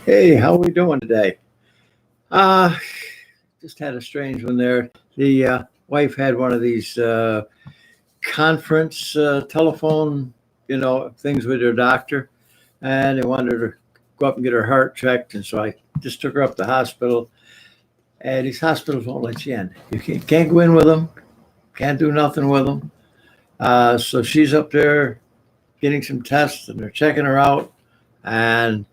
Hey, how we doing today? Uh, just had a strange one there. The wife had one of these conference telephone, things with her doctor, and they wanted her to go up and get her heart checked. And so I just took her up to the hospital. And these hospitals won't let you in. You can't go in with them. Can't do nothing with them. So she's up there getting some tests, and they're checking her out. And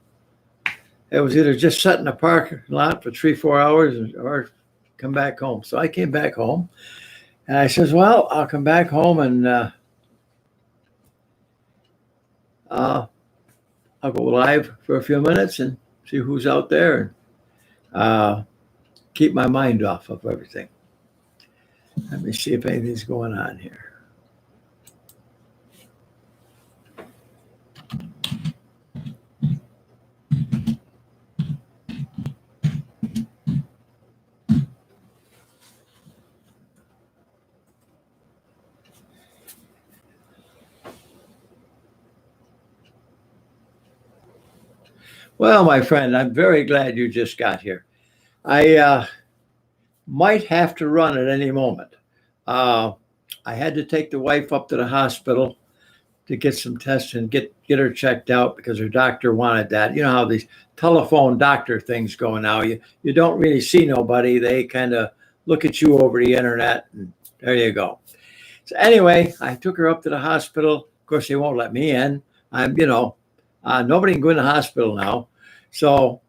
it was either just sit in the parking lot for 3, 4 hours or come back home. So I came back home and I says, well, I'll come back home and uh, I'll go live for a few minutes and see who's out there and keep my mind off of everything. Let me see if anything's going on here. Well, my friend, I'm very glad you just got here. I might have to run at any moment. Uh, I had to take the wife up to the hospital to get some tests and get her checked out because her doctor wanted that. You know how these telephone doctor things go now. You don't really see nobody. They kind of look at you over the internet, and there you go. So anyway, I took her up to the hospital. Of course, they won't let me in. Nobody can go in the hospital now. So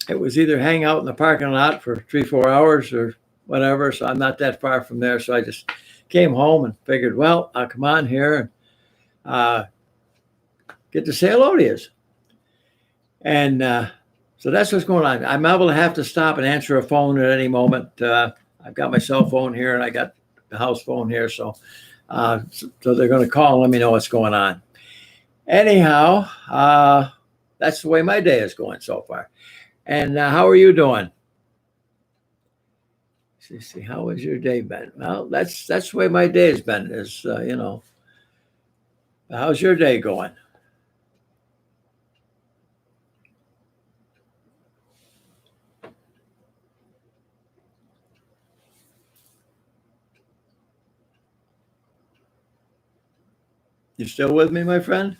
it was either hang out in the parking lot for 3, 4 hours or whatever. So I'm not that far from there. So I just came home and figured, well, I'll come on here and uh, get to say hello to you. And so that's what's going on. I'm able to have to stop and answer a phone at any moment. I've got my cell phone here and I got the house phone here. So they're going to call and let me know what's going on. Anyhow, that's the way my day is going so far. And how are you doing? See, how has your day been? Well, that's the way my day has been. How's your day going? You still with me, my friend?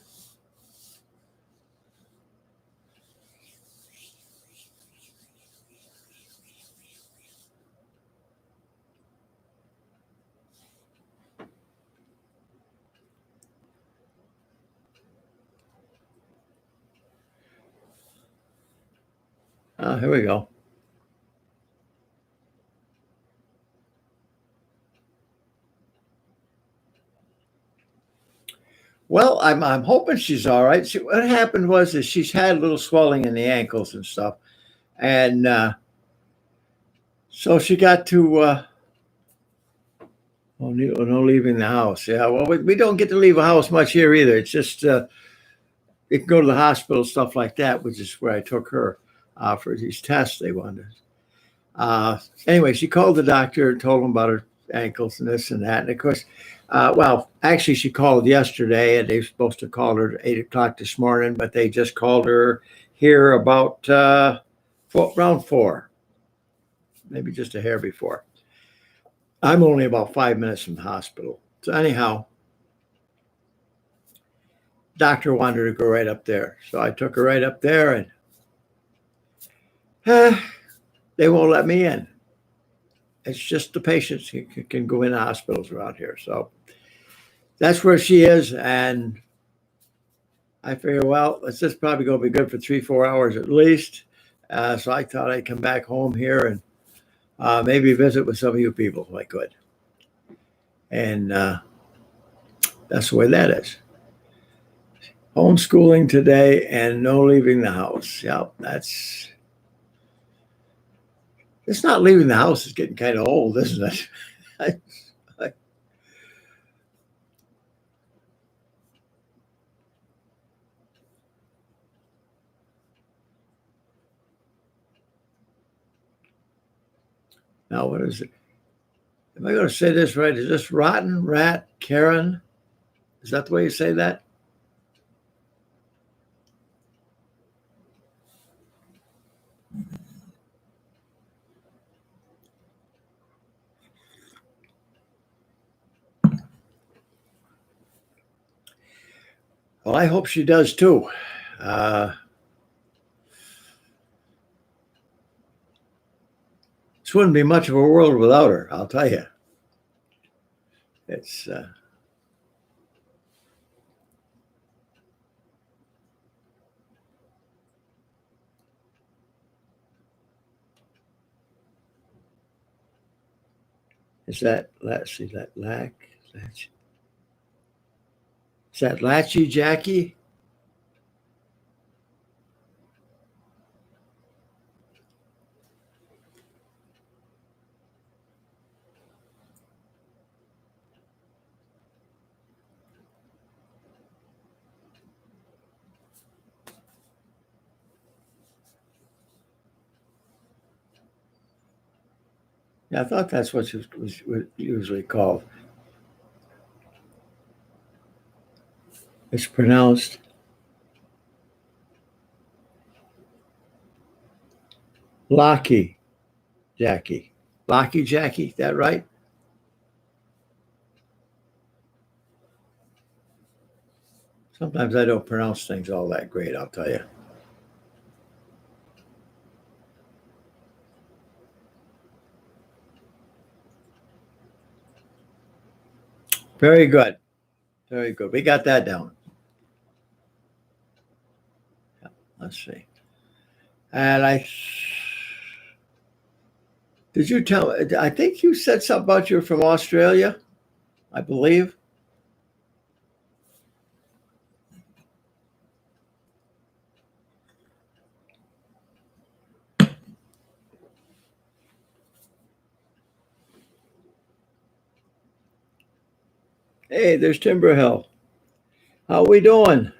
Here we go. Well, I'm hoping she's all right. What happened was is she's had a little swelling in the ankles and stuff, and so she got to no leaving the house. Yeah, well, we don't get to leave the house much here either. It's just you can go to the hospital, stuff like that, which is where I took her for these tests they wanted. Anyway, she called the doctor and told him about her ankles and this and that. And of course, well, actually, she called yesterday, and they were supposed to call her at 8 o'clock this morning, but they just called her here about around 4, maybe just a hair before. I'm only about 5 minutes from the hospital. So anyhow, doctor wanted her to go right up there, so I took her right up there, and they won't let me in. It's just the patients who can go in the hospitals around here. So that's where she is. And I figure, well, it's just probably going to be good for 3, 4 hours at least. So I thought I'd come back home here and maybe visit with some of you people if I could. And that's the way that is. Homeschooling today and no leaving the house. Yeah, it's not leaving the house. It's getting kind of old, isn't it? Now, what is it? Am I going to say this right? Is this Rotten Rat Karen? Is that the way you say that? Well, I hope she does too. Uh, this wouldn't be much of a world without her, I'll tell you. It's is that let's see that latch is that Latchy Jackie? Yeah, I thought that's what she was usually called. It's pronounced Locky Jackie. Locky Jackie, that right? Sometimes I don't pronounce things all that great, I'll tell you. Very good. Very good. We got that down. Let's see. And did you tell, I think you said something about you're from Australia, I believe. Hey, there's Timber Hill. How we doing?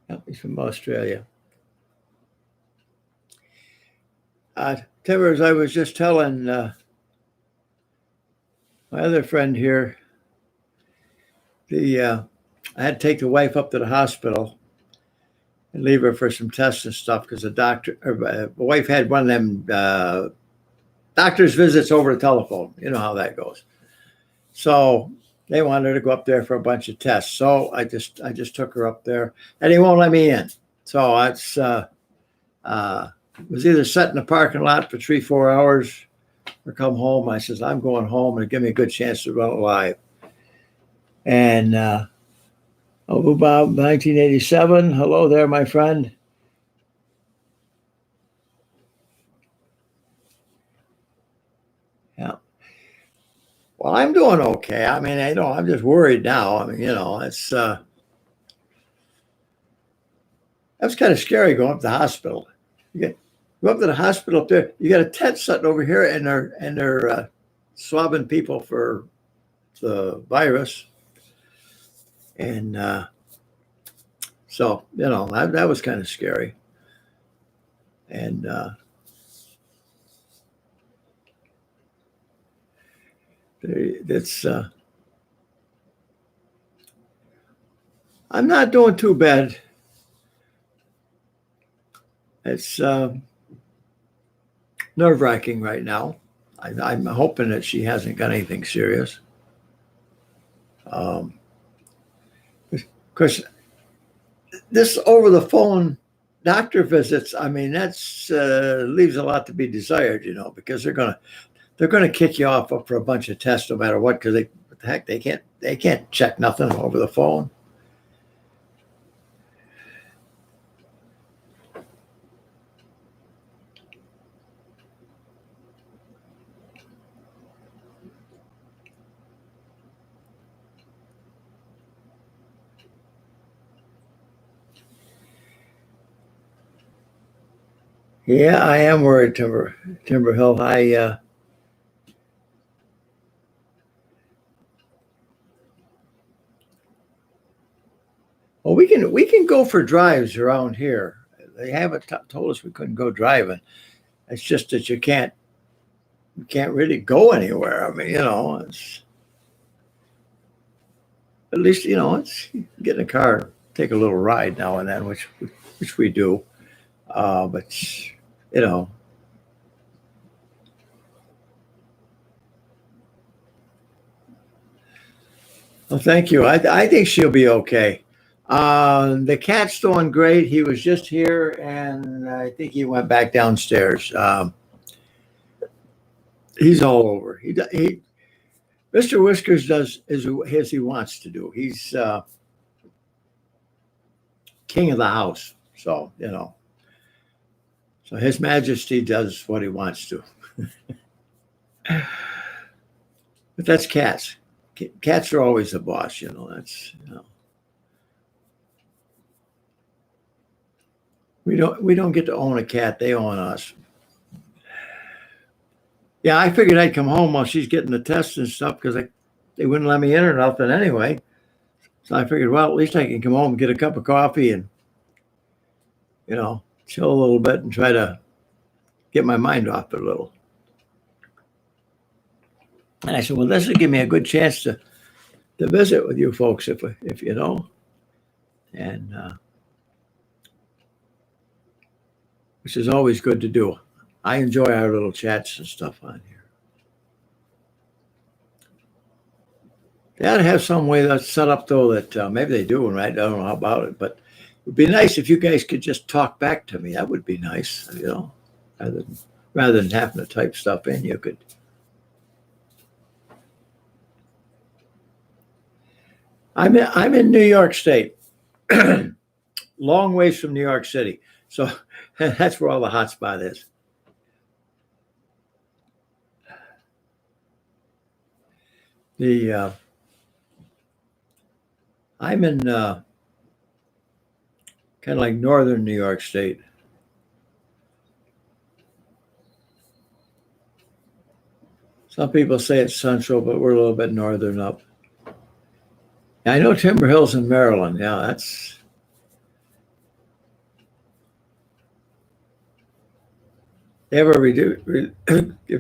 Yeah, he's from Australia. Timbers, I was just telling my other friend here, I had to take the wife up to the hospital and leave her for some tests and stuff because the wife had one of them doctor's visits over the telephone. You know how that goes. So they wanted her to go up there for a bunch of tests. So I just took her up there, and he won't let me in. So it's was either sit in the parking lot for 3-4 hours or come home. I says I'm going home and give me a good chance to run it live. And oh, Bob, 1987. Hello there, my friend. Yeah. Well, I'm doing okay. I mean, I'm just worried now. I mean, it's that's kind of scary going up to the hospital. Go up to the hospital up there. You got a tent sitting over here, and they're swabbing people for the virus, and so that was kind of scary, and it's I'm not doing too bad. It's nerve-wracking right now. I'm hoping that she hasn't got anything serious. Because this over the phone doctor visits, I mean, that's leaves a lot to be desired, because they're gonna kick you off for a bunch of tests no matter what, because what the heck, they can't check nothing over the phone. Yeah, I am worried, Timber Hill. Well, we can go for drives around here. They haven't told us we couldn't go driving. It's just that you can't really go anywhere. I mean, it's at least it's get in a car, take a little ride now and then, which we do. But you know, Well, thank you. I think she'll be okay. The cat's doing great. He was just here, and I think he went back downstairs. He's all over. He Mr. Whiskers does as he wants to do. He's king of the house, so So His Majesty does what he wants to. But that's cats. Cats are always the boss. That's. We don't get to own a cat. They own us. Yeah, I figured I'd come home while she's getting the tests and stuff because they wouldn't let me in or nothing anyway. So I figured, well, at least I can come home and get a cup of coffee and, chill a little bit and try to get my mind off it a little. And I said, well, this will give me a good chance to visit with you folks if and which is always good to do. I enjoy our little chats and stuff on here. They ought to have some way that's set up, though, that maybe they do, right? I don't know how about it, but it would be nice if you guys could just talk back to me. That would be nice, rather than having to type stuff in. You could. I'm in New York State, long ways from New York City, so that's where all the hot spot is. I'm in kind of like northern New York State. Some people say it's central, but we're a little bit northern up. I know Timber Hill's in Maryland. Yeah, that's. They ever get rid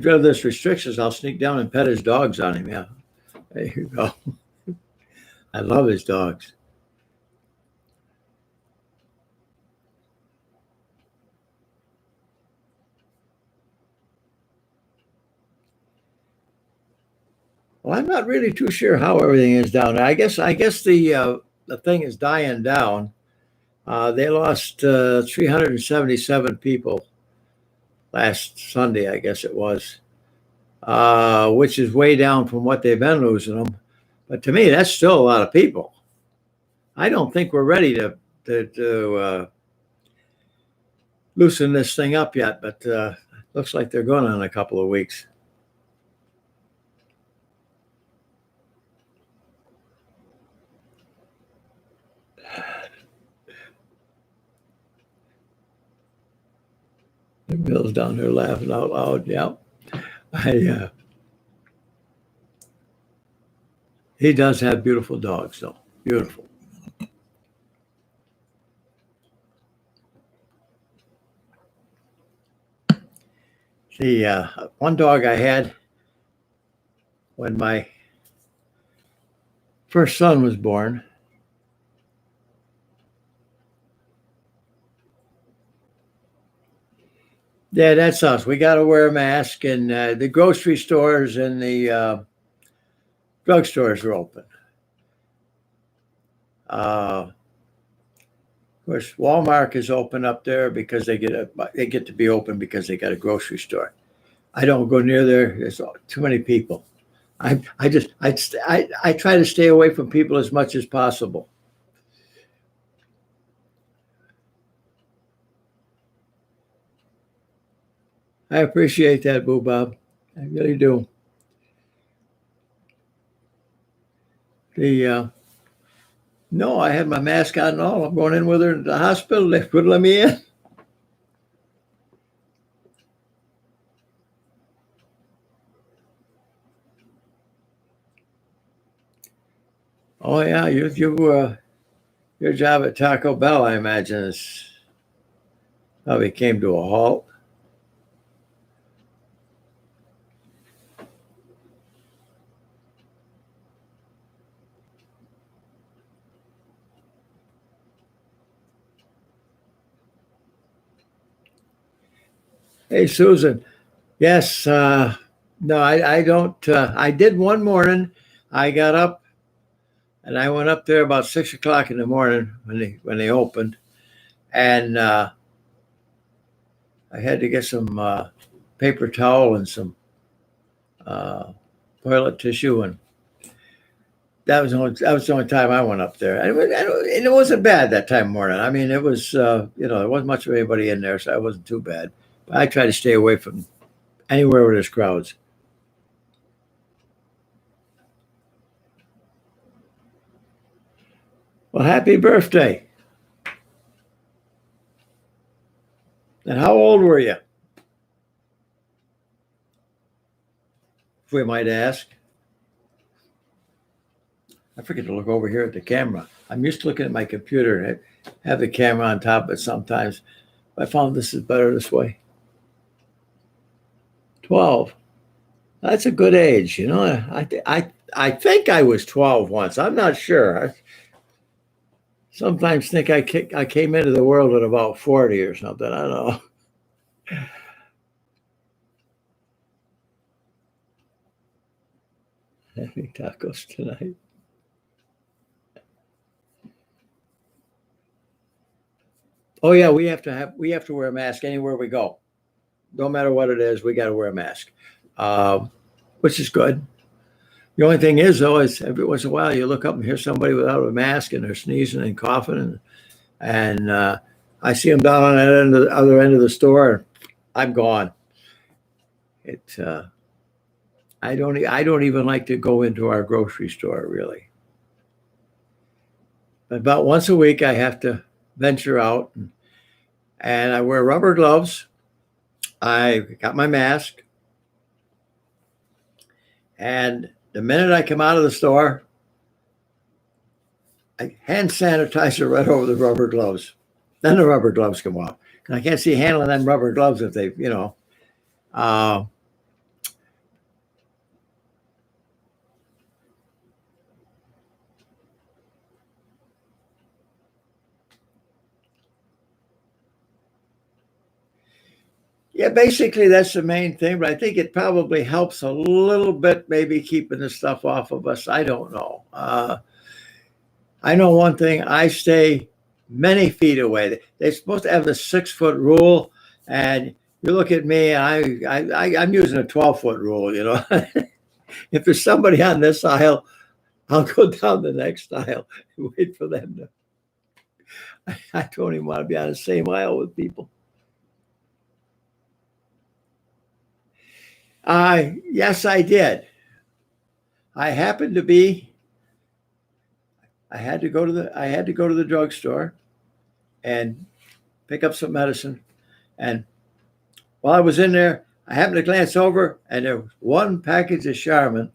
of this restrictions, I'll sneak down and pet his dogs on him. Yeah, there you go. I love his dogs. Well, I'm not really too sure how everything is down there. I guess the thing is dying down. They lost 377 people last Sunday, I guess it was, which is way down from what they've been losing them. But to me, that's still a lot of people. I don't think we're ready to loosen this thing up yet, but looks like they're going in a couple of weeks. Bill's down there laughing out loud. Yeah, he does have beautiful dogs, though. Beautiful. The one dog I had when my first son was born. Yeah, that's us. We got to wear a mask, and the grocery stores and the drugstores are open. Of course, Walmart is open up there because they get to be open because they got a grocery store. I don't go near there. There's too many people. I try to stay away from people as much as possible. I appreciate that, Boo Bob. I really do. No, I had my mask on and all. I'm going in with her to the hospital. They wouldn't let me in. Oh yeah, your job at Taco Bell, I imagine, is probably came to a halt. Hey, Susan. Yes. No, I don't. I did one morning. I got up And I went up there about 6 o'clock in the morning when they opened, and I had to get some paper towel and some uh, toilet tissue, and that was the only time I went up there, and it wasn't bad that time of morning. I mean, it was there wasn't much of anybody in there, so it wasn't too bad. But I try to stay away from anywhere where there's crowds. Well, happy birthday! And how old were you, if we might ask? I forget to look over here at the camera. I'm used to looking at my computer and I have the camera on top of it sometimes. I found this is better this way. 12. That's a good age, you know. I think I was 12 once. I'm not sure. I sometimes think I came into the world at about 40 or something. I don't know. Having tacos tonight. Oh yeah, we have to wear a mask anywhere we go. No matter what it is, we got to wear a mask, which is good. The only thing is, though, is every once in a while you look up and hear somebody without a mask and they're sneezing and coughing, and I see them down on that end of the other end of the store. I'm gone. It I don't even like to go into our grocery store really. But about once a week I have to venture out, and I wear rubber gloves. I got my mask, and the minute I come out of the store, I hand sanitizer right over the rubber gloves. Then the rubber gloves come off. I can't see handling them rubber gloves if they, you know. Uh, yeah, basically that's the main thing, but I think it probably helps a little bit, maybe keeping the stuff off of us. I don't know. I know one thing. I stay many feet away. They're supposed to have the 6 foot rule, and you look at me. I'm using a 12 foot rule. You know, if there's somebody on this aisle, I'll go down the next aisle and wait for them to. I don't even want to be on the same aisle with people. Yes, I did. I happened to be. I had to go to the drugstore and pick up some medicine. And while I was in there, I happened to glance over, and there was one package of Charmin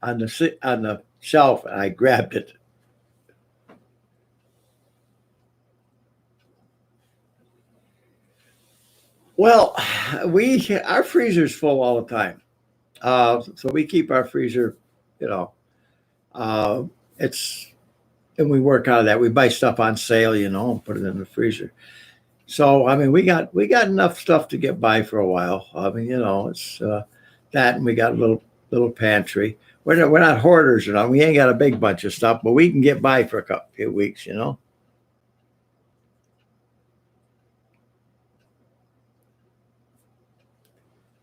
on the shelf, and I grabbed it. Well, we our freezer's full all the time, so we keep our freezer. You know, uh, it's and we work out of that. We buy stuff on sale, you know, and put it in the freezer. So I mean, we got enough stuff to get by for a while. I mean, you know, it's that, and we got a little pantry. We're not hoarders, you know. We ain't got a big bunch of stuff, but we can get by for a couple few weeks, you know.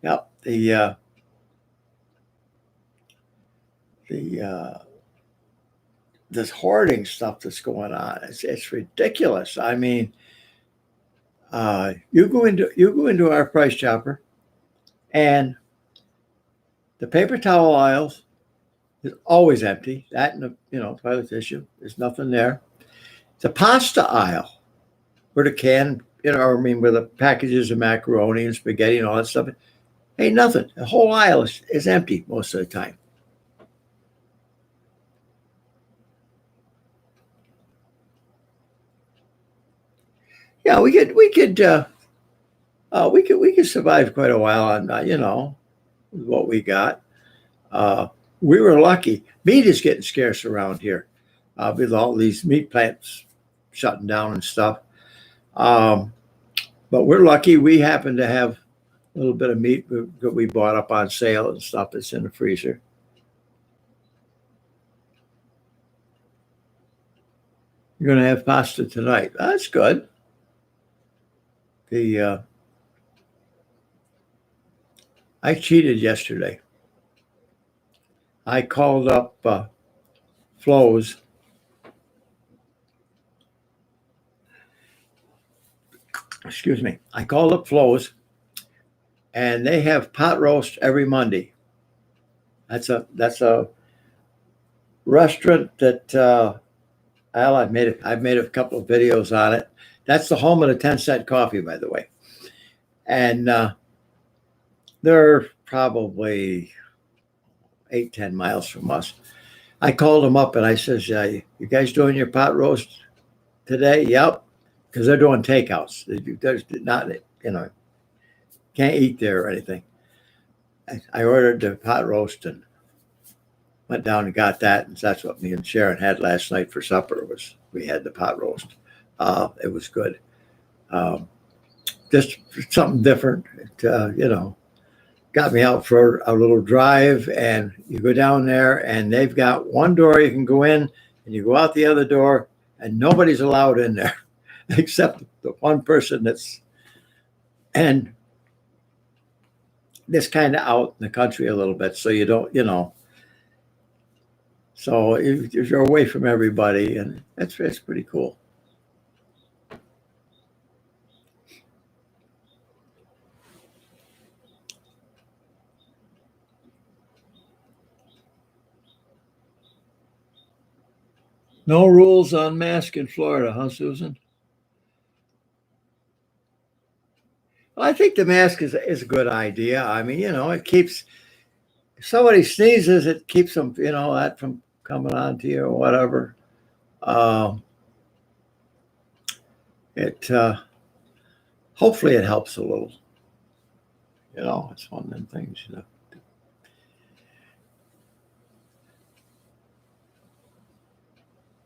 Yep. The this hoarding stuff that's going on, it's ridiculous. I mean, you go into our Price Chopper, and the paper towel aisles is always empty. That and the toilet tissue, there's nothing there. The pasta aisle, where the can, I mean, where the packages of macaroni and spaghetti and all that stuff, ain't nothing. The whole aisle is empty most of the time. Yeah, we could survive quite a while on what we got. Uh, we were lucky. Meat is getting scarce around here with all these meat plants shutting down and stuff. Um, but we're lucky. We happen to have a little bit of meat that we bought up on sale and stuff that's in the freezer. You're going to have pasta tonight. That's good. The I cheated yesterday. I called up Flo's. Excuse me. I called up Flo's, and they have pot roast every Monday. That's a restaurant that well, I've made a couple of videos on it. That's the home of the 10-cent coffee, by the way. And they're probably 8-10 miles from us. I called them up and I says, you guys doing your pot roast today? Yep. Because they're doing takeouts. There's not, can't eat there or anything. I ordered the pot roast and went down and got that. And that's what me and Sharon had last night for supper. We had the pot roast. It was good. Just something different. Got me out for a little drive, and you go down there and they've got one door you can go in and you go out the other door and nobody's allowed in there except the one person and this kind of out in the country a little bit. So you don't, so you're away from everybody, and it's pretty cool. No rules on mask in Florida, huh, Susan? Well, I think the mask is a good idea. I mean, it keeps, if somebody sneezes, it keeps them, that from coming on to you or whatever. Hopefully it helps a little. It's one of them things,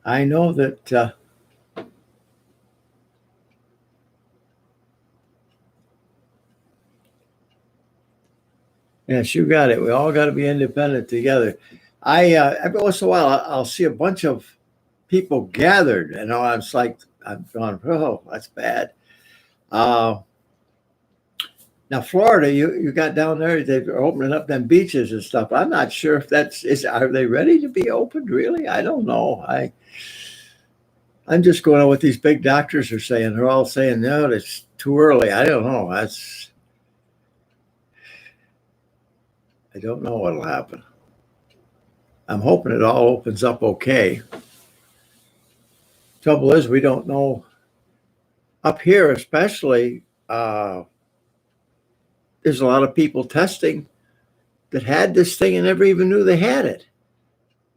I know that yes, you got it. We all got to be independent together. Every once in a while, I'll see a bunch of people gathered, and I was like, I'm going, oh, that's bad. Now, Florida, you got down there, they're opening up them beaches and stuff. I'm not sure if are they ready to be opened, really? I don't know. I'm just going on what these big doctors are saying. They're all saying, no, it's too early. I don't know. I don't know what'll happen. I'm hoping it all opens up okay. Trouble is, we don't know. Up here, especially, there's a lot of people testing that had this thing and never even knew they had it.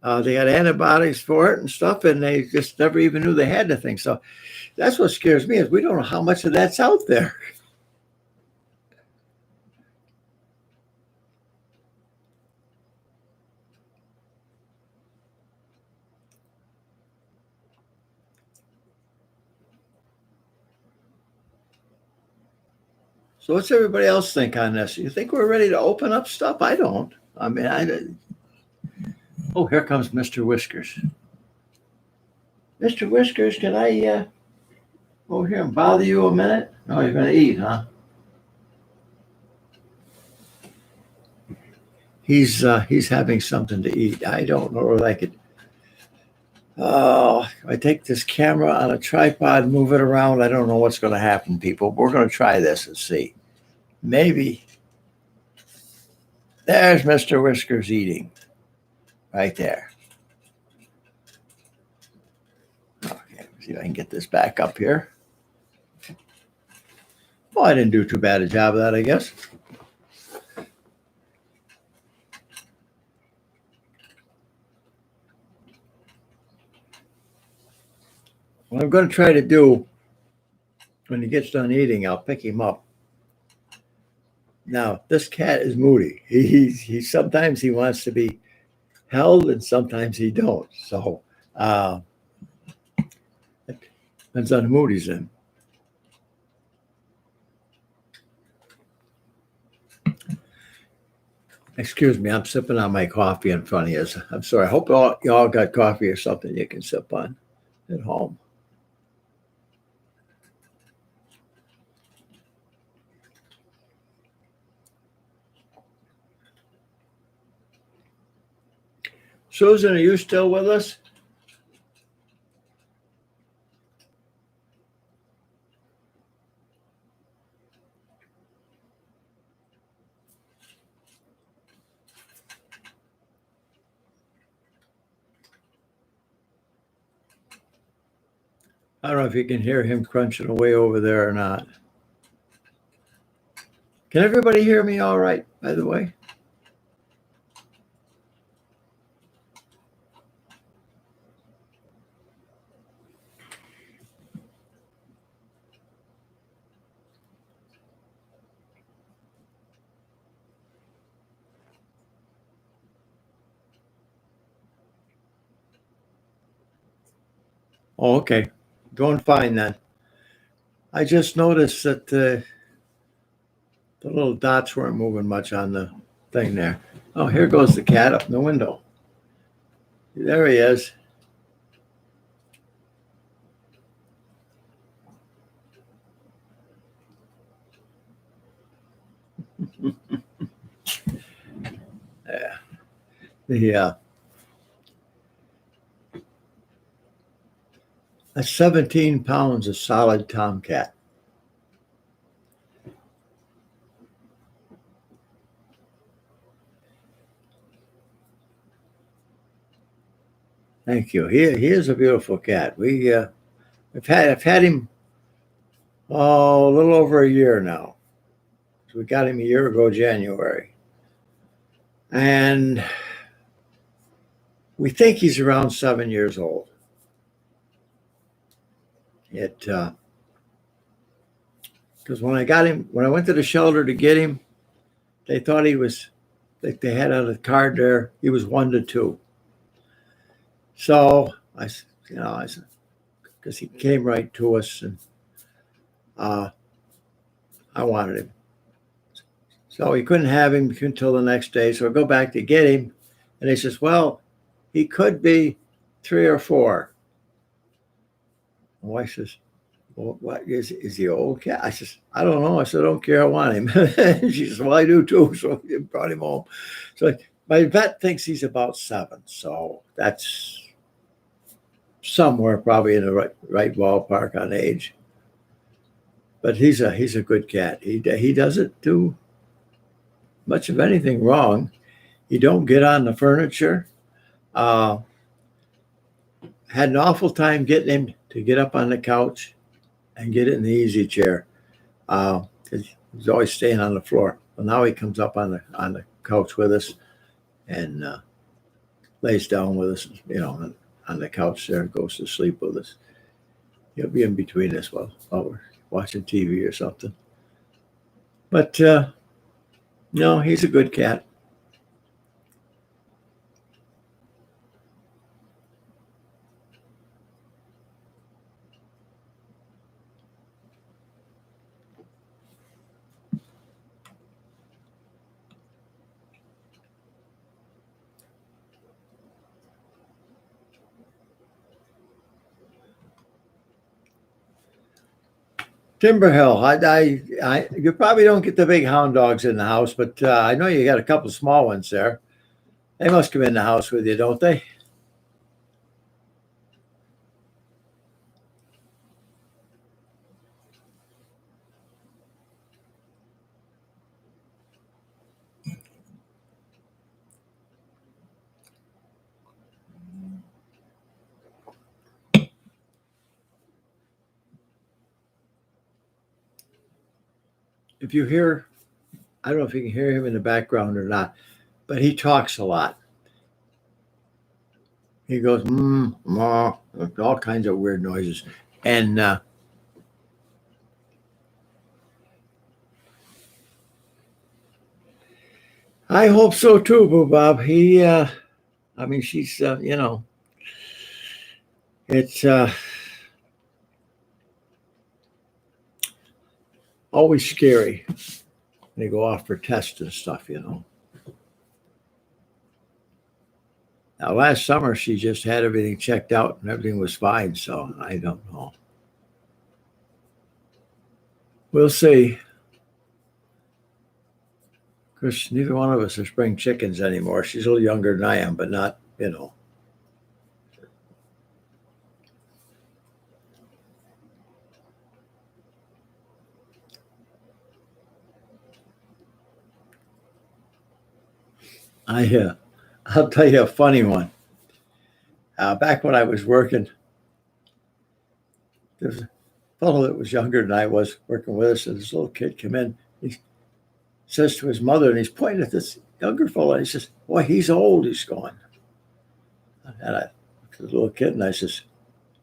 They had antibodies for it and stuff, and they just never even knew they had the thing. So that's what scares me, is we don't know how much of that's out there. So what's everybody else think on this? You think we're ready to open up stuff? I don't. I mean, oh, here comes Mr. Whiskers. Mr. Whiskers, can I over here and bother you a minute? No, you're going to eat, huh? He's having something to eat. I don't know if I could. Oh, if I take this camera on a tripod, move it around, I don't know what's going to happen, people. We're going to try this and see. Maybe. There's Mr. Whiskers eating. Right there. Okay, see if I can get this back up here. Well, I didn't do too bad a job of that, I guess. What I'm going to try to do when he gets done eating, I'll pick him up. Now, this cat is moody. He sometimes he wants to be held, and sometimes he don't. So it depends on the mood he's in. Excuse me, I'm sipping on my coffee in front of you. I'm sorry. I hope you all got coffee or something you can sip on at home. Susan, are you still with us? I don't know if you can hear him crunching away over there or not. Can everybody hear me all right, by the way? Oh, okay. Going fine then. I just noticed that the little dots weren't moving much on the thing there. Oh, here goes the cat up in the window. There he is. Yeah. That's 17 pounds of solid tomcat. Thank you. He is a beautiful cat. I've had him a little over a year now. So we got him a year ago, January, and we think he's around 7 years old. Because when I went to the shelter to get him, they thought he was, like they had on the card there, he was 1 to 2. So I said, because he came right to us, and I wanted him. So he couldn't have him until the next day. So I go back to get him, and he says, well, he could be 3 or 4. My wife says, well, what is he old cat? I says, I don't know. I said, I don't care. I want him. She says, well, I do too. So we brought him home. So my vet thinks he's about 7. So that's somewhere probably in the right ballpark on age. But he's a good cat. He doesn't do much of anything wrong. He don't get on the furniture. Had an awful time getting him to get up on the couch and get in the easy chair. He's always staying on the floor. Well, now he comes up on the couch with us and lays down with us, on the couch there and goes to sleep with us. He'll be in between us while we're watching TV or something. But no, he's a good cat. Timberhill, you probably don't get the big hound dogs in the house, but I know you got a couple small ones there. They must come in the house with you, don't they? If you hear, I don't know if you can hear him in the background or not, but he talks a lot. He goes, ma, all kinds of weird noises. And I hope so too, Boo Bob. She's, it's always scary when they go off for tests and stuff. Now, last summer, she just had everything checked out and everything was fine. So I don't know. We'll see. Of course, neither one of us are spring chickens anymore. She's a little younger than I am, but not you know. I'll tell you a funny one. Back when I was working, there was a fellow that was younger than I was working with us, and this little kid came in. He says to his mother, and he's pointing at this younger fellow, and he says, "Boy, he's old." He's going, and I looked at the little kid, and I says,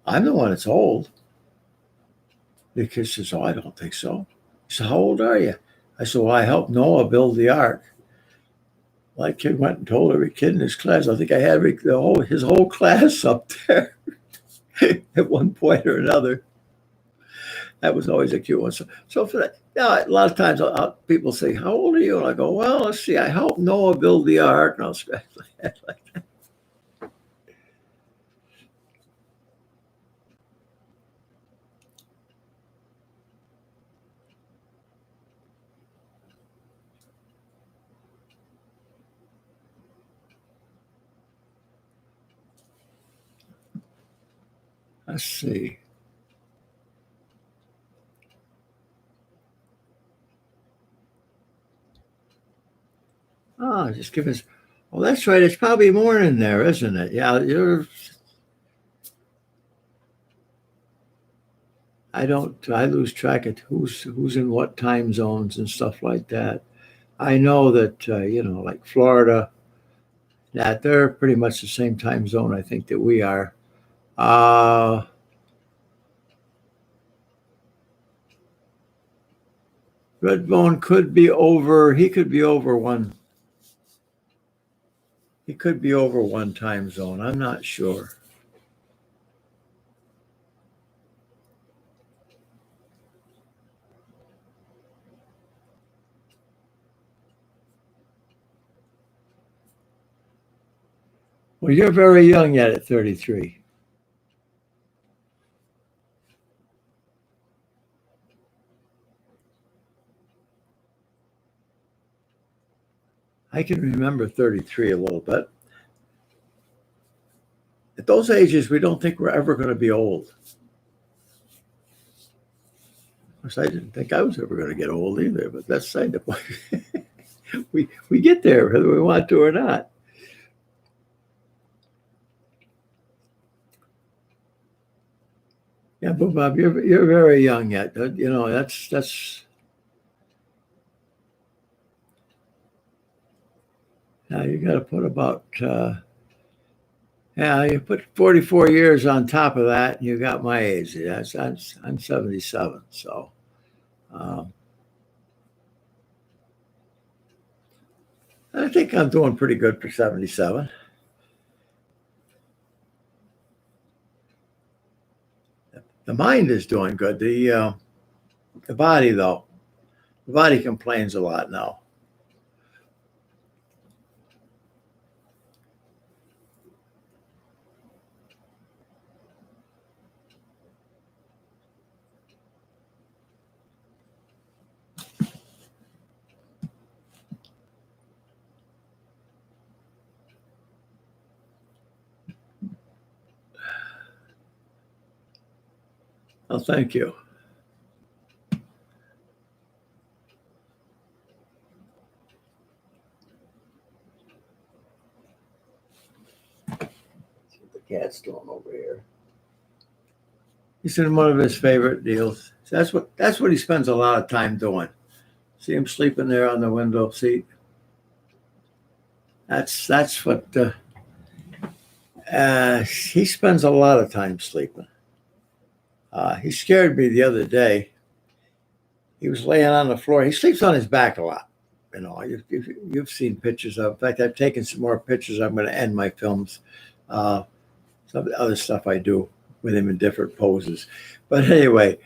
"I'm the one that's old." The kid says, "Oh, I don't think so." He said, "How old are you?" I said, "Well, I helped Noah build the ark." My kid went and told every kid in his class. I think I had his whole class up there at one point or another. That was always a cute one. So for that, yeah, a lot of times people say, "How old are you?" And I go, "Well, let's see. I helped Noah build the ark." And I'll scratch my head like that. Let's see. Oh, just give us. Well, that's right. It's probably morning there, isn't it? Yeah, you're. I don't. I lose track of who's in what time zones and stuff like that. I know that like Florida, that they're pretty much the same time zone. I think that we are. Uh, Redbone could be over. He could be over one. He could be over one time zone. I'm not sure. Well, you're very young yet at 33. I can remember 33 a little bit. At those ages, we don't think we're ever going to be old. Of course, I didn't think I was ever going to get old either, but that's side the point. we get there whether we want to or not. Yeah, but Bob, you're very young yet. That's now you got to put about yeah, you put 44 years on top of that, and you got my age. I'm 77, so um, I think I'm doing pretty good for 77. The mind is doing good. The body, though, the body complains a lot now. Oh, thank you. The cat's doing over here. He's in one of his favorite deals. That's what he spends a lot of time doing. See him sleeping there on the window seat. That's what he spends a lot of time sleeping. He scared me the other day. He was laying on the floor. He sleeps on his back a lot. You've seen pictures of. In fact, I've taken some more pictures. I'm going to end my films. Uh, some of the other stuff I do with him in different poses. But anyway,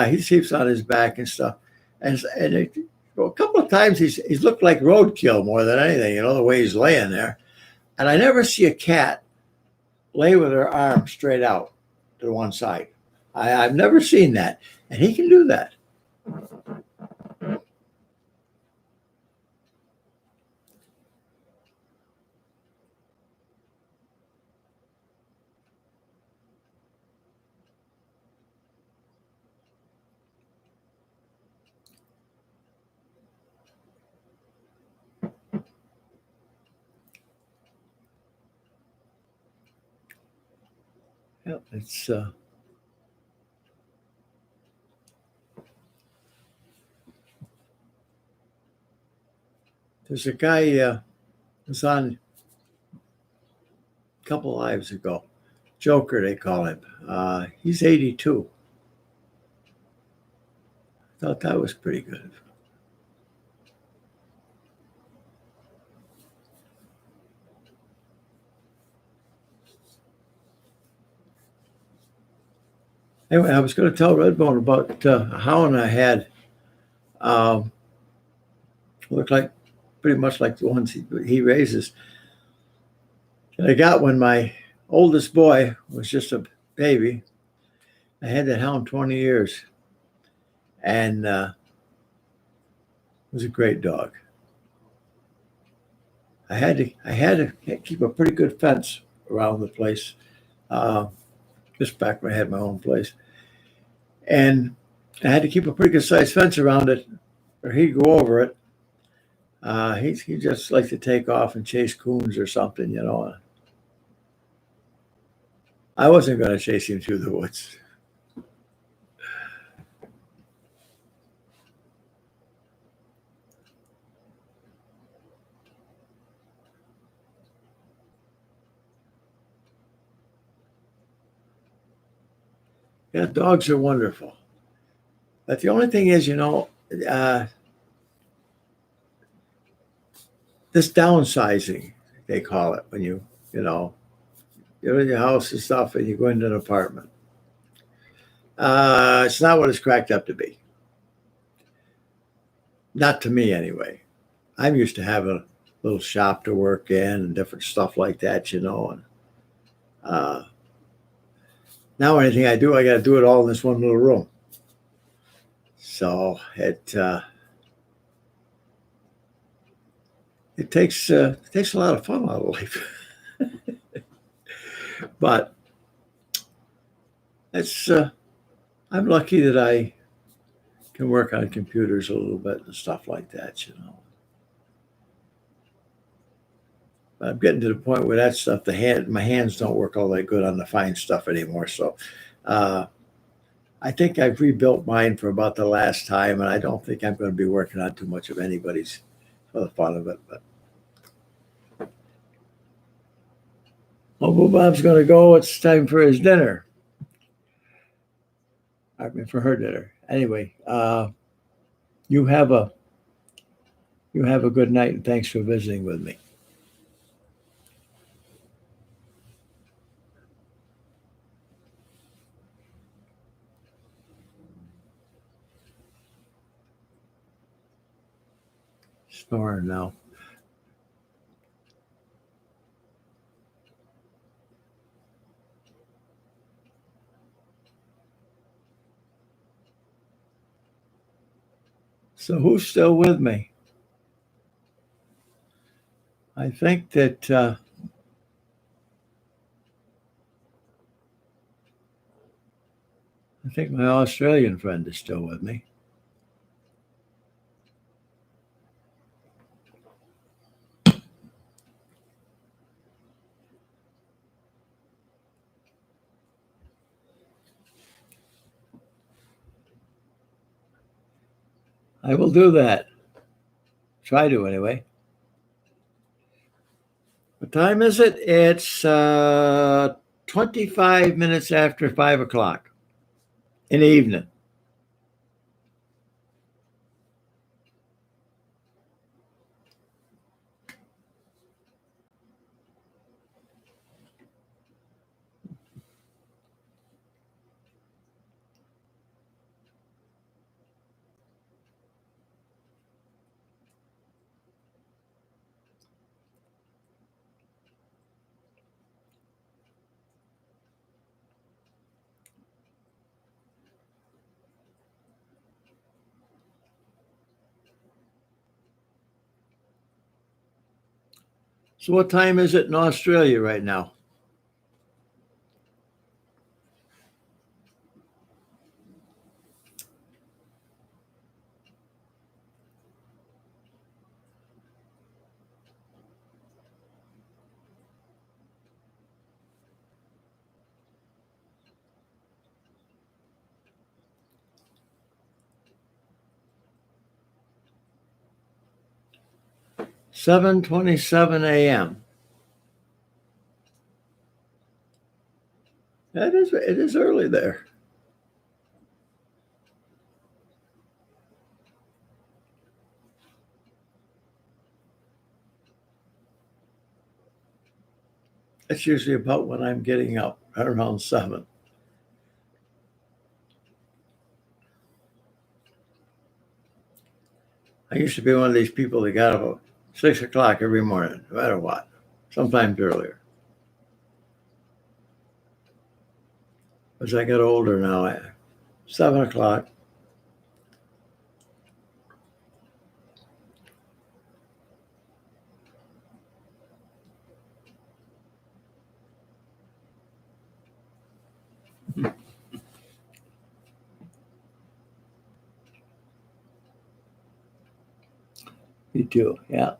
he sleeps on his back and stuff. Well, a couple of times he's looked like roadkill more than anything. The way he's laying there. And I never see a cat lay with her arm straight out to one side. I've never seen that, and he can do that. Yeah, it's there's a guy was on a couple lives ago. Joker, they call him. He's 82. Thought that was pretty good. Anyway, I was going to tell Redbone about a hound I had. Um, Looked like pretty much like the ones he raises. And I got when my oldest boy was just a baby. I had that hound 20 years, and it was a great dog. I had to keep a pretty good fence around the place, uh, just back when I had my own place, and I had to keep a pretty good sized fence around it, or he'd go over it. He just liked to take off and chase coons or something, you know. I wasn't going to chase him through the woods. Yeah, dogs are wonderful, but the only thing is, uh, this downsizing they call it when you're in your house and stuff, and you go into an apartment. It's not what it's cracked up to be. Not to me, anyway. I'm used to having a little shop to work in and different stuff like that, And uh, now anything I do, I got to do it all in this one little room. So it takes a lot of fun out of life, but it's I'm lucky that I can work on computers a little bit and stuff like that. But I'm getting to the point where that stuff, my hands don't work all that good on the fine stuff anymore. So uh, I think I've rebuilt mine for about the last time, and I don't think I'm going to be working on too much of anybody's for the fun of it. But Uncle Bob's going to go. It's time for his dinner. I mean, for her dinner. Anyway, you have a you have a good night, and thanks for visiting with me. Snoring now. So who's still with me? I think that I think my Australian friend is still with me. I will do that. Try to anyway. What time is it? It's 25 minutes after 5 o'clock in the evening. So what time is it in Australia right now? 7:27 a.m. It is early there. It's usually about when I'm getting up, right around 7. I used to be one of these people that got up at 6 o'clock every morning, no matter what, sometimes earlier. As I get older now, 7 o'clock. You too, yeah.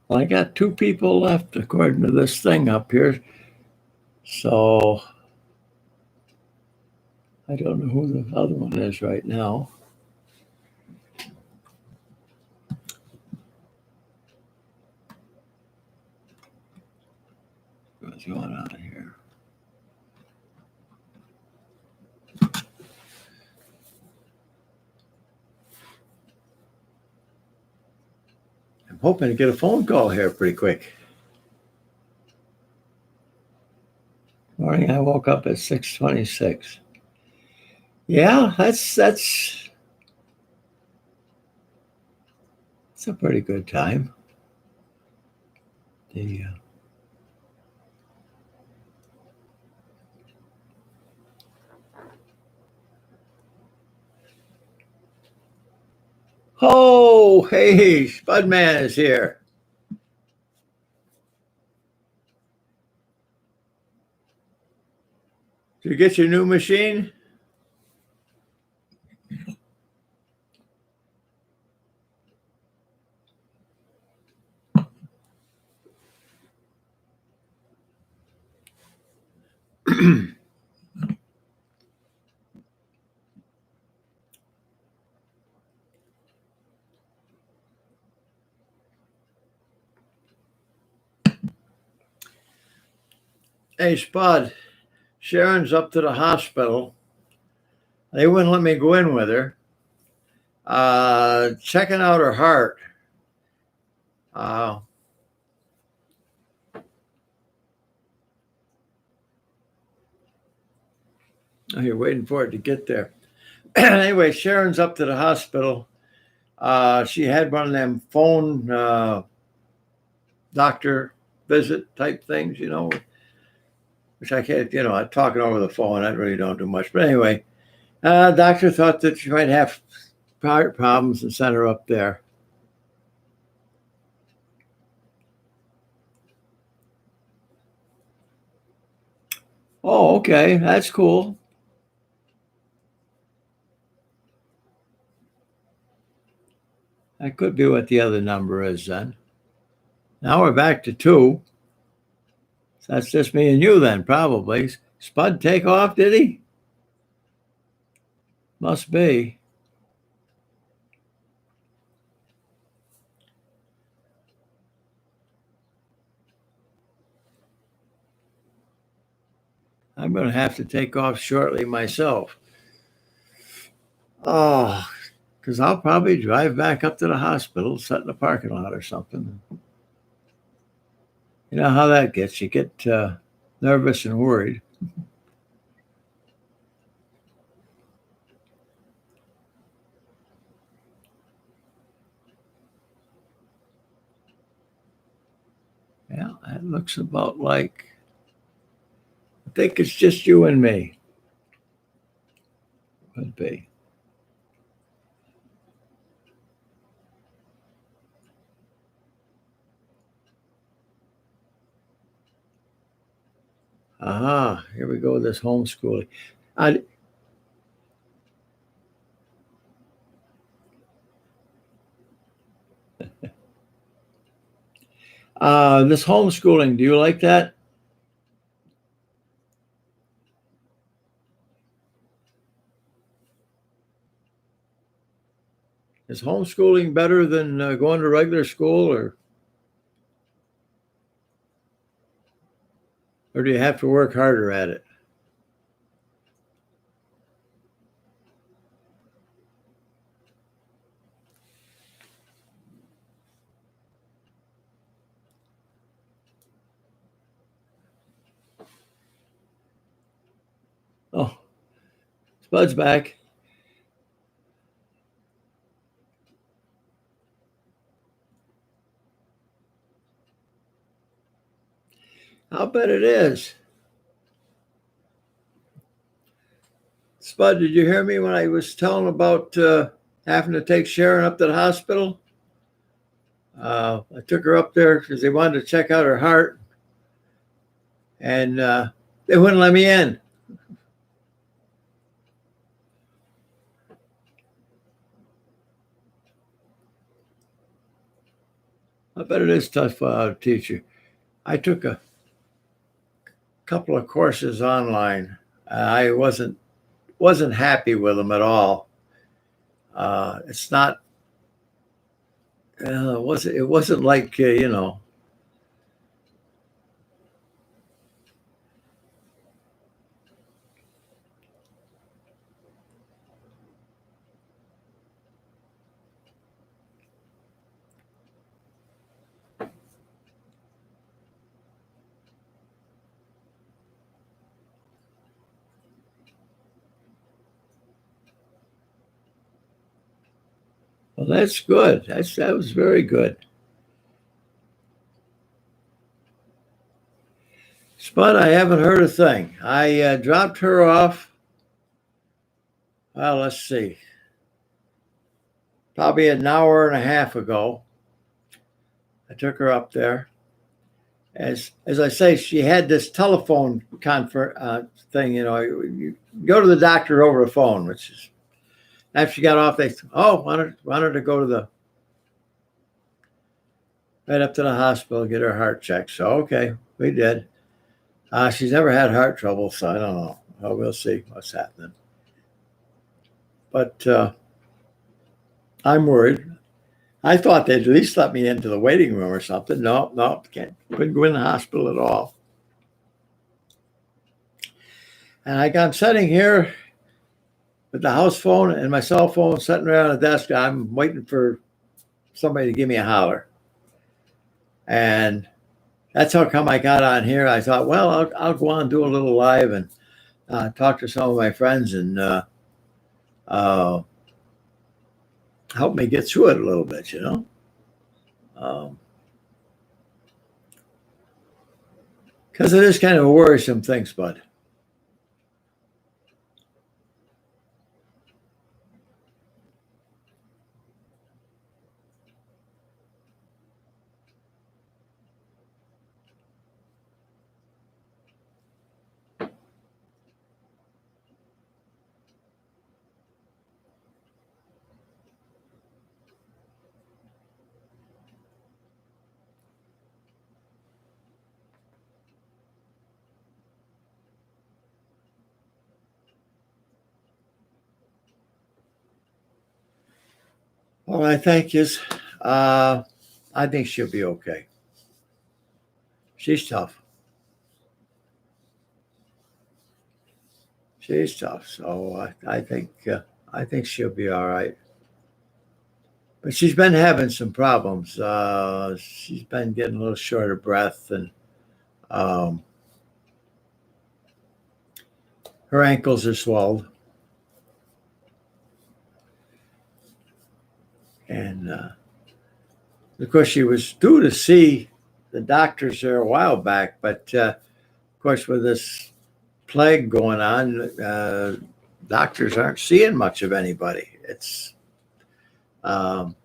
Well, I got 2 people left according to this thing up here. So I don't know who the other one is right now. What's going on here? I'm hoping to get a phone call here pretty quick. Morning, I woke up at 6:26. Yeah, that's a pretty good time. The Oh, hey, Spudman is here. Did you get your new machine? Hey, Spud, Sharon's up to the hospital. They wouldn't let me go in with her. Checking out her heart. Oh, you're waiting for it to get there. Anyway, Sharon's up to the hospital. She had one of them phone doctor visit type things, which I can't, talking over the phone, I really don't do much. But anyway, doctor thought that she might have heart problems and sent her up there. Oh, okay. That's cool. That could be what the other number is then. Now we're back to 2. So that's just me and you then, probably. Spud take off, did he? Must be. I'm going to have to take off shortly myself. Oh, because I'll probably drive back up to the hospital, sit in the parking lot or something. You know how that gets. You get nervous and worried. Yeah, that looks about like, I think it's just you and me. Could be. Aha, here we go with this homeschooling. This homeschooling, do you like that? Is homeschooling better than going to regular school, or do you have to work harder at it? Oh, Spud's back. I'll bet it is. Spud, did you hear me when I was telling about having to take Sharon up to the hospital? I took her up there because they wanted to check out her heart, and they wouldn't let me in. I bet it is tough to teach you. I took a couple of courses online. I wasn't happy with them at all. It's not. It wasn't like you know. Well, that's good. That was very good. Spud, I haven't heard a thing. I dropped her off. Well, let's see, probably an hour and a half ago. I took her up there. As I say, she had this telephone thing. You know, you go to the doctor over the phone, which is after she got off. They wanted to go to the right up to the hospital, get her heart checked. So okay, we did. She's never had heart trouble, so I don't know. Well, we'll see what's happening. But I'm worried. I thought they'd at least let me into the waiting room or something. No, couldn't go in the hospital at all. And I'm sitting here with the house phone and my cell phone sitting around the desk. I'm waiting for somebody to give me a holler. And that's how come I got on here. I thought, well, I'll go on and do a little live and talk to some of my friends and help me get through it a little bit, you know. Because it is kind of a worrisome thing, Spud. Well, I thank you. I think she'll be okay. She's tough. She's tough. So I think she'll be all right. But she's been having some problems. She's been getting a little short of breath, and um, her ankles are swelled. And of course, she was due to see the doctors there a while back, but of course, with this plague going on, doctors aren't seeing much of anybody. It's um,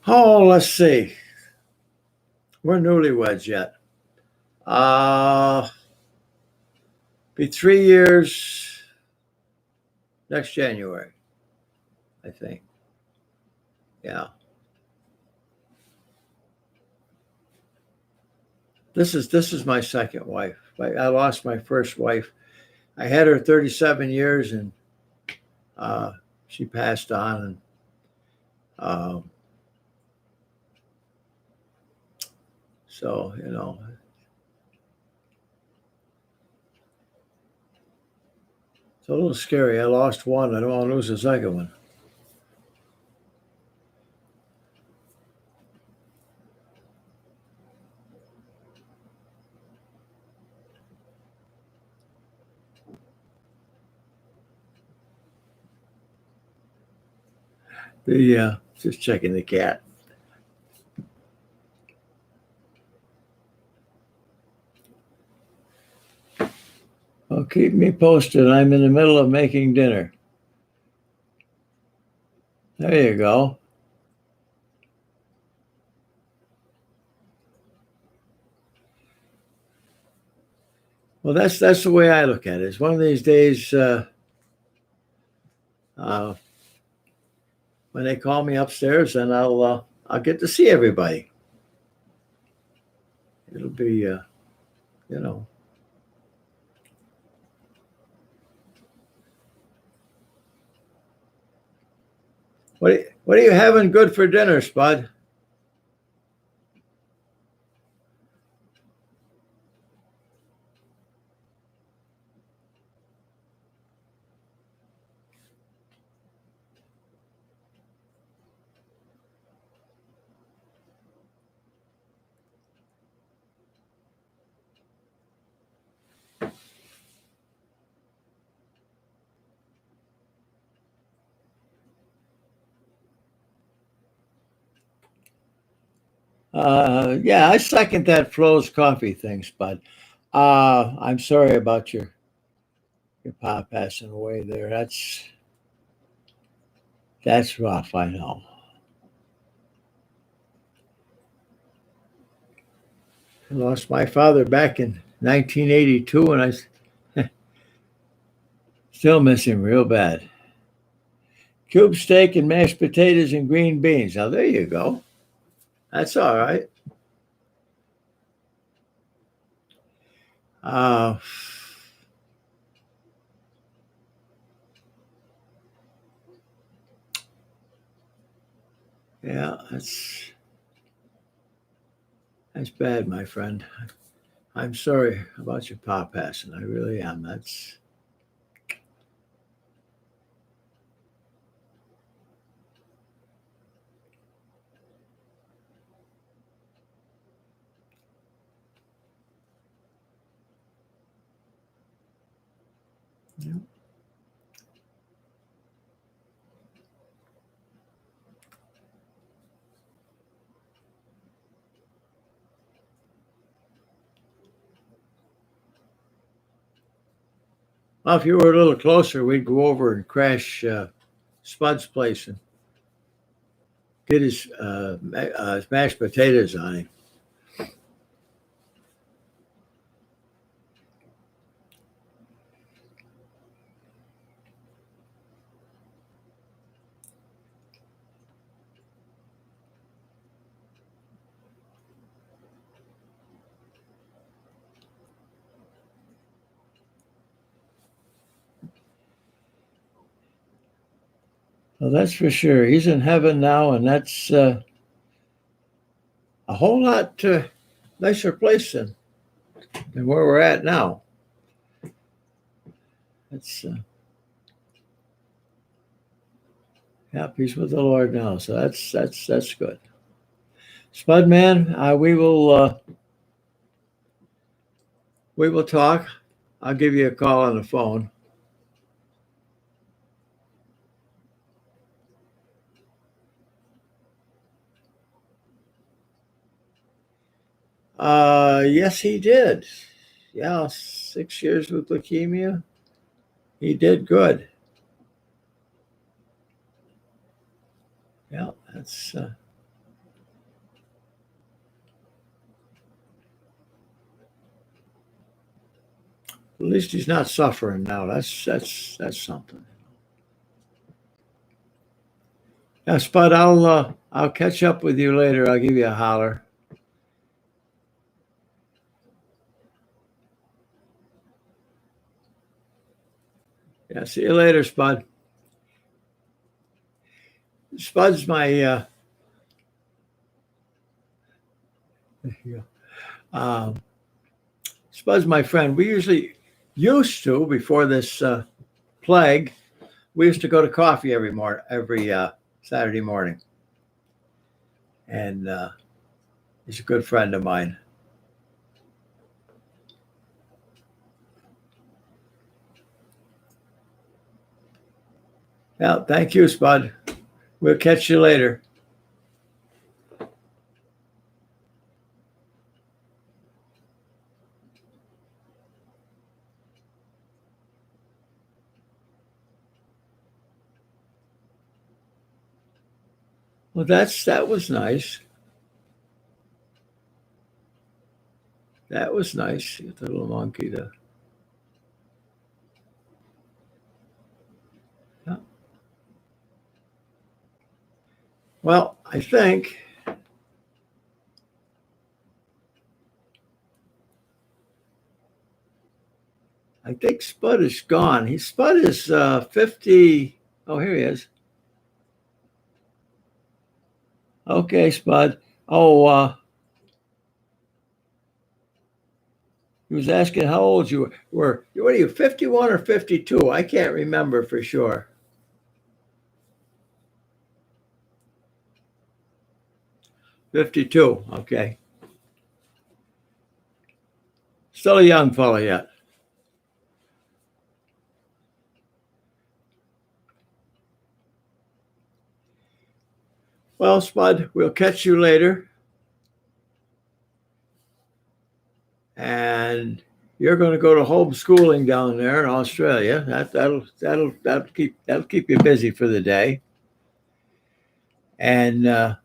oh, let's see. We're newlyweds yet. Uh, be 3 years next January, I think. Yeah. This is my second wife. I lost my first wife. I had her 37 years, and she passed on. And so, it's a little scary. I lost one. I don't want to lose the second one. Just checking the cat. Well, keep me posted. I'm in the middle of making dinner. There you go. Well, that's the way I look at it. It's one of these days when they call me upstairs, and I'll get to see everybody. It'll be What are you having good for dinner, Spud? Yeah, I second that Flo's coffee thing, Spud. I'm sorry about your pa passing away there. That's rough, I know. I lost my father back in 1982, and I still miss him real bad. Cube steak and mashed potatoes and green beans. Now, there you go. That's all right. Yeah, that's bad, my friend. I'm sorry about your pa passing. I really am. That's yeah. Well, if you were a little closer, we'd go over and crash Spud's place and get his mashed potatoes on him. Well, that's for sure. He's in heaven now, and that's a whole lot nicer place than where we're at now. It's yeah, he's with the Lord now, so that's good. Spud man, we will talk. I'll give you a call on the phone. Yes, he did. Yeah, 6 years with leukemia. He did good. Yeah, that's at least he's not suffering now. That's something. Yeah, Spud, I'll catch up with you later. I'll give you a holler. Yeah, see you later, Spud. Spud's my um, Spud's my friend. We usually used to before this plague. We used to go to coffee every Saturday morning, and he's a good friend of mine. Yeah, thank you, Spud. We'll catch you later. Well, that was nice. That was nice. Get the little monkey to. Yeah. Well, I think Spud is gone. Spud is 50. Oh, here he is. Okay, Spud. Oh, he was asking how old you were. What are you, 51 or 52? I can't remember for sure. 52. Okay. Still a young fella yet. Well, Spud, we'll catch you later. And you're going to go to homeschooling down there in Australia. That'll keep you busy for the day. And I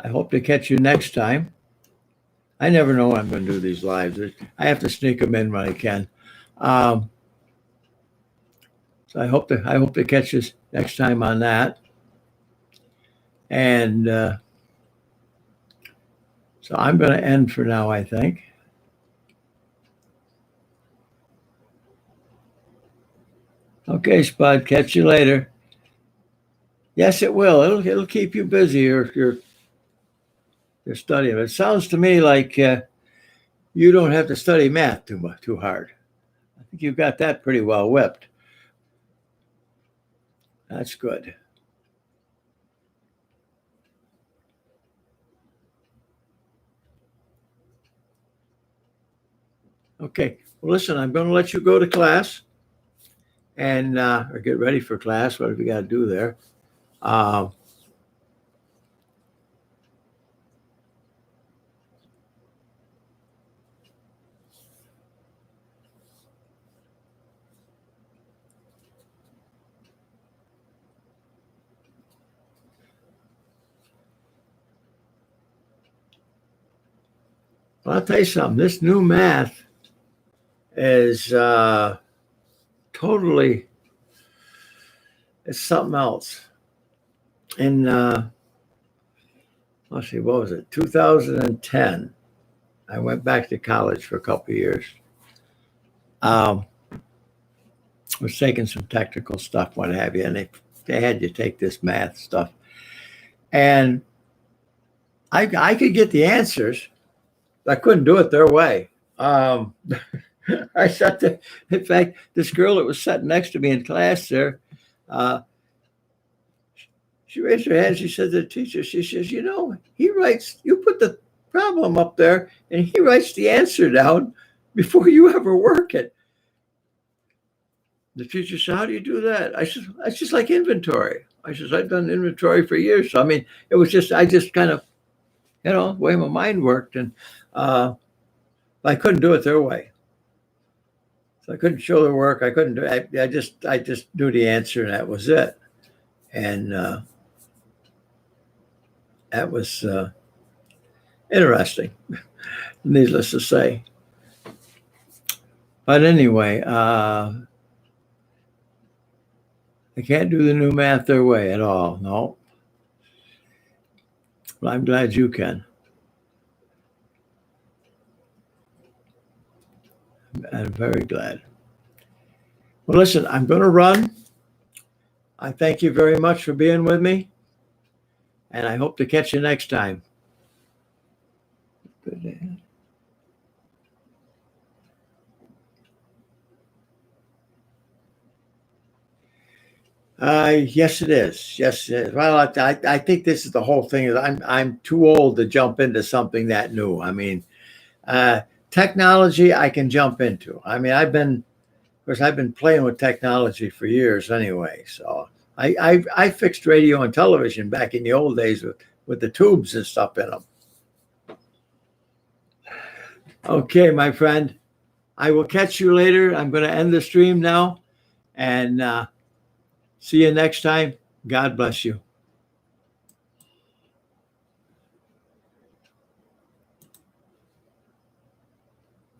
hope to catch you next time. I never know when I'm going to do these lives. I have to sneak them in when I can. So I hope to catch you next time on that. And so I'm going to end for now, I think. Okay, Spud. Catch you later. Yes, it will. It'll keep you busy. You're studying. It sounds to me like you don't have to study math too hard. I think you've got that pretty well whipped. That's good. Okay. Well, listen, I'm going to let you go to class and or get ready for class, whatever you got to do there. Well, I'll tell you something. This new math is totally, it's something else. In let's see, what was it? 2010. I went back to college for a couple of years. Um, was taking some technical stuff, what have you, and they had you take this math stuff, and I could get the answers. I couldn't do it their way. I sat there. In fact, this girl that was sitting next to me in class there, uh, she raised her hand. She said to the teacher, she says, he writes, you put the problem up there and he writes the answer down before you ever work it. The teacher said, how do you do that? I said, that's just like inventory. I said, I've done inventory for years. So, I mean, I just kind of, the way my mind worked. And I couldn't do it their way. So I couldn't show the work. I couldn't do it. I just knew the answer and that was it. And that was interesting, needless to say. But anyway, I can't do the new math their way at all. No. Well, I'm glad you can. I'm very glad. Well, listen, I'm going to run. I thank you very much for being with me, and I hope to catch you next time. Yes, it is. Yes, it is. Well, I think this is the whole thing. Is I'm too old to jump into something that new. I mean, uh, technology I can jump into. I mean, of course, I've been playing with technology for years anyway. So I fixed radio and television back in the old days with the tubes and stuff in them. Okay, my friend, I will catch you later. I'm going to end the stream now and see you next time. God bless you.